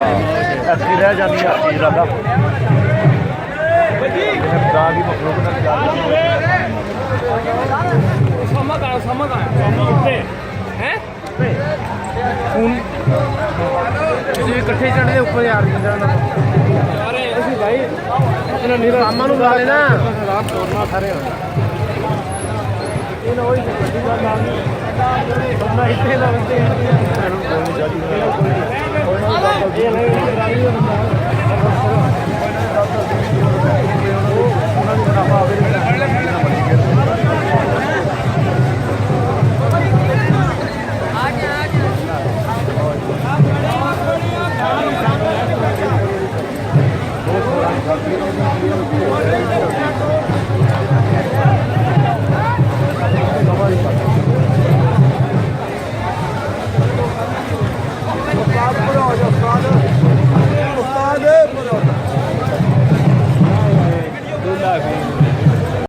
ਅੱਛੀ ਰਹਿ ਜਾਂਦੀ ਆ ਚੀਜ਼ ਦਾ ਦਾਗ ਹੀ ਮਖਲੂਕ ਨਾਲ ਸਮਝ ਆਇਆ ਹੈ ਹੁਣ ਤੁਸੀਂ ਇਕੱਠੇ ਚੜ੍ਹਦੇ ਉੱਪਰ ਯਾਰ ਅਰੇ ਅਸੀਂ ਭਾਈ ਇਹਨਾਂ ਨੀਰਾ ਸਾਮਾਂ ਨੂੰ ਲਾ ਲੈਣਾ ਰਾਤ ਤੋੜਨਾ ਸਾਰੇ ਇਹਨਾਂ ਹੋਈ ਵੱਡੀ ਗੱਲ ਆ ਗਈ ਬੰਦਾ ਇੱਥੇ ਦਾ ਬੰਦੇ ਇਹਨੂੰ ਕੋਈ ਜਾਦੀ ਕੋਈ ਇਹ ਨਹੀਂ ਰਾਣੀ ਦਾ ਬੰਦਾ ਉਹਨਾਂ ਨੂੰ ਮੁਨਾਫਾ ਆਵੇ